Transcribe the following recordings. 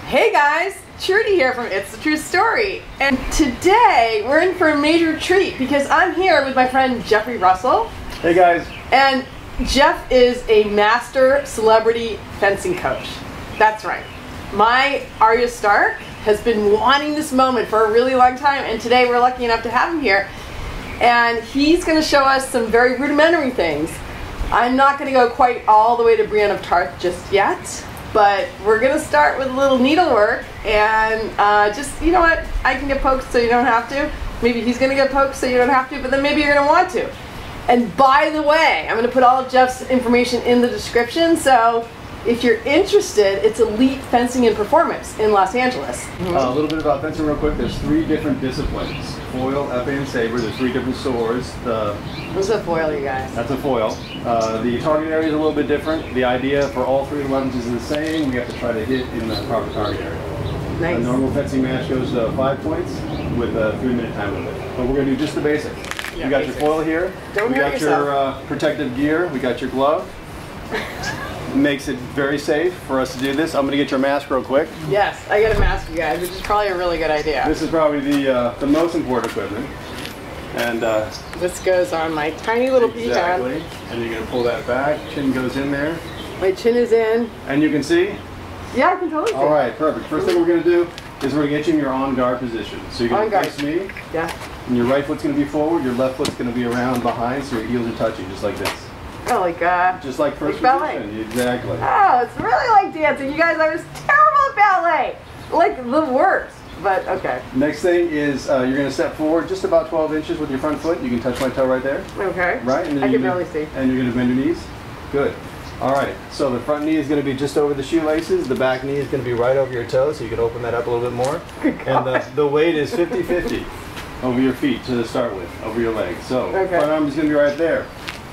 Hey guys, Jordy here from It's the True Story, and today we're in for a major treat because I'm here with my friend Geoff Russell. Hey guys. And Geoff is a master celebrity fencing coach. That's right. My Arya Stark has been wanting this moment for a really long time, and today we're lucky enough to have him here. And he's going to show us some very rudimentary things. I'm not going to go quite all the way to Brienne of Tarth just yet, but we're going to start with a little needlework and just, you know what, I can get poked so you don't have to. Maybe he's going to get poked so you don't have to, but then maybe you're going to want to. And by the way, I'm going to put all of Geoff's information in the description, so if you're interested, it's Elite Fencing and Performance in Los Angeles. A little bit about fencing real quick. There's 3 different disciplines. Foil, épée, and saber. There's 3 different swords. What's a foil, you guys? That's a foil. The target area is a little bit different. The idea for all 3 weapons is the same. We have to try to hit in the proper target area. Nice. A normal fencing match goes 5 points with a 3-minute time limit. But we're going to do just the basics. Yeah, you got basics. your foil here. Don't we hurt got yourself. your protective gear. We got your glove. Makes it very safe for us to do this. I'm going to get your mask real quick. Yes, I got a mask, you guys, which is probably a really good idea. This is probably the most important equipment. And this goes on my tiny little pea hand. exactly. And you're going to pull that back. Chin goes in there. My chin is in. And you can see? Yeah, I can totally see. All right, perfect. First thing we're going to do is we're going to get you in your on-guard position. So you're going to face me. Yeah. And your right foot's going to be forward. Your left foot's going to be around behind, so your heels are touching, just like this. Oh, like just like first ballet. position. Exactly. Oh, it's really like dancing. You guys, I was terrible at ballet. Like the worst. But okay. Next thing is you're going to step forward just about 12 inches with your front foot. You can touch my toe right there. Okay. Right? And then I can barely see. And you're going to bend your knees. Good. All right. So the front knee is going to be just over the shoelaces. The back knee is going to be right over your toe, so you can open that up a little bit more. And the weight is 50-50 over your feet to start with, over your legs. So front arm is going to be right there.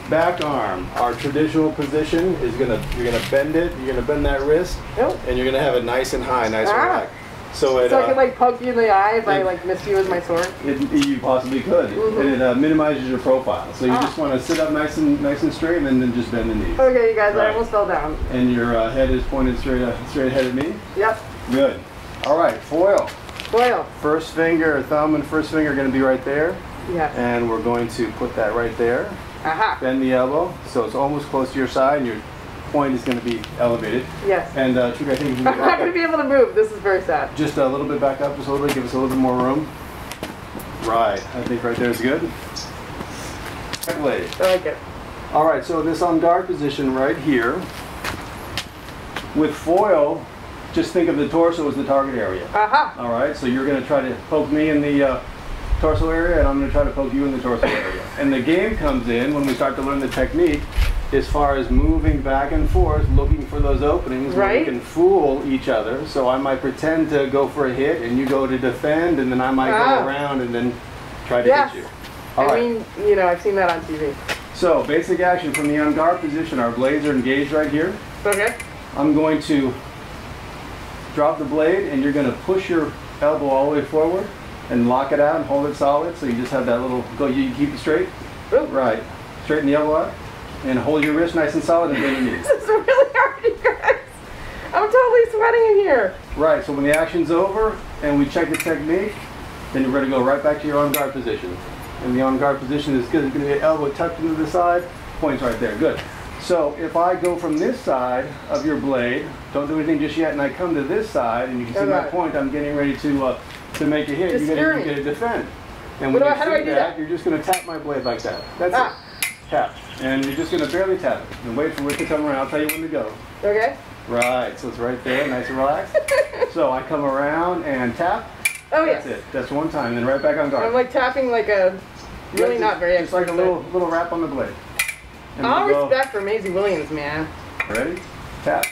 Back arm, our traditional position is you're gonna bend it. You're gonna bend that wrist, and you're gonna have it nice and high, nice and relaxed. So I can like poke you in the eye if I like miss you with my sword. You possibly could, and it minimizes your profile. So you just want to sit up nice and straight, and then just bend the knees. Okay, you guys, I almost fell down. And your head is pointed straight ahead of me. Yep. Good. All right, foil. Foil. First finger, thumb, and first finger are going to be right there. Yeah. And we're going to put that right there. Bend the elbow, so it's almost close to your side, and your point is going to be elevated. Yes. And I think I'm not going to be able to move. This is very sad. Just a little bit back up, just a little bit. Give us a little bit more room. Right. I think right there is good. Blade. I like it. All right. So this on guard position right here. With foil, just think of the torso as the target area. All right. So you're going to try to poke me in the torso area, and I'm going to try to poke you in the torso area. And the game comes in when we start to learn the technique as far as moving back and forth, looking for those openings where we can fool each other. So I might pretend to go for a hit, and you go to defend, and then I might go around and then try to hit you. I mean, you know, I've seen that on TV. So basic action from the on guard position. Our blades are engaged right here. Okay. I'm going to drop the blade, and you're going to push your elbow all the way forward and lock it out and hold it solid, so you just have that little go. You keep it straight. Right. Straighten the elbow out and hold your wrist nice and solid and bend your knees. This is really hard, you guys. I'm totally sweating in here. Right. So when the action's over and we check the technique, then you're ready to go right back to your on guard position. And the on guard position is good. It's going to be elbow tucked into the side. Points right there. Good. So if I go from this side of your blade, don't do anything just yet, and I come to this side, and you can see my point. I'm getting ready to make a hit. You're going to defend. And when how do I do that? You're just going to tap my blade like that. That's it. Tap. And you're just going to barely tap it. And wait for it to come around. I'll tell you when to go. Okay. Right. So it's right there, nice and relaxed. So I come around and tap. Oh, yes. That's it. That's one time. And then right back on guard. I'm like tapping like a really not very expert. Just like a little wrap on the blade. And all respect for Maisie Williams, man. Ready? Tap.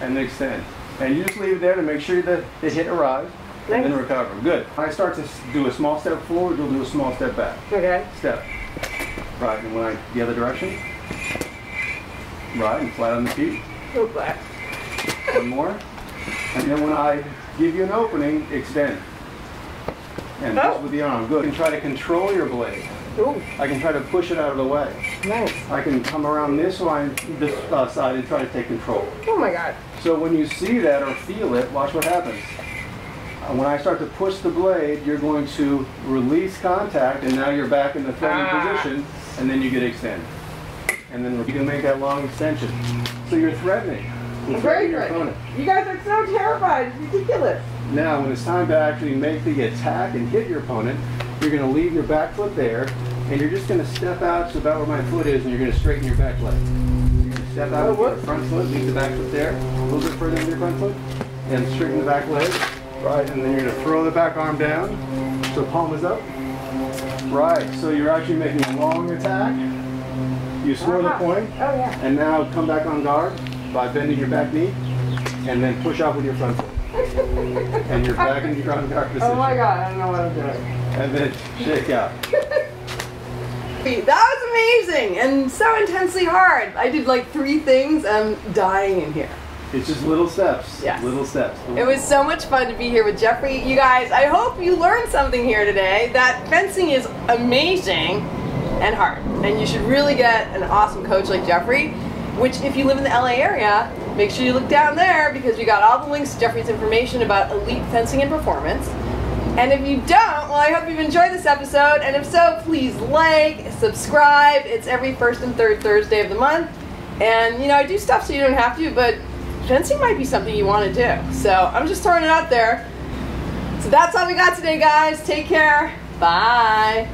And then extend. And you just leave it there to make sure that the hit arrives. And then recover. Good. When I start to do a small step forward, you'll do a small step back. Okay. Step. Right. And when I the other direction. Right. And flat on the feet. So flat. One more. And then when I give you an opening, extend. And just with the arm. Good. You can try to control your blade. Ooh. I can try to push it out of the way. Nice. I can come around this line, this side, and try to take control. Oh my God. So when you see that or feel it, watch what happens. When I start to push the blade, you're going to release contact, and now you're back in the threading position, and then you get extended. And then you can make that long extension. So you're threatening. You're threatening your opponent. You guys are so terrified. It's ridiculous. Now, when it's time to actually make the attack and hit your opponent, you're going to leave your back foot there, and you're just going to step out to about where my foot is, and you're going to straighten your back leg. You're going to step out with your front foot, leave the back foot there, a little bit further with your front foot, and straighten the back leg. Right, and then you're going to throw the back arm down, so palm is up. Right, so you're actually making a long attack. You score the point, and now come back on guard by bending your back knee, and then push off with your front foot. And you're back in your on guard position. Oh my God, I don't know what I'm doing. And then shake out. That was amazing and so intensely hard. I did like 3 things. I'm dying in here. It's just little steps. Yes. Little steps. It was so much fun to be here with Jeffrey. You guys, I hope you learned something here today. That fencing is amazing and hard. And you should really get an awesome coach like Jeffrey, which if you live in the LA area, make sure you look down there because we got all the links to Jeffrey's information about elite fencing and performance. And if you don't, well, I hope you've enjoyed this episode. And if so, please like, subscribe. It's every first and third Thursday of the month. And, you know, I do stuff so you don't have to, but fencing might be something you want to do. So I'm just throwing it out there. So that's all we got today, guys. Take care. Bye.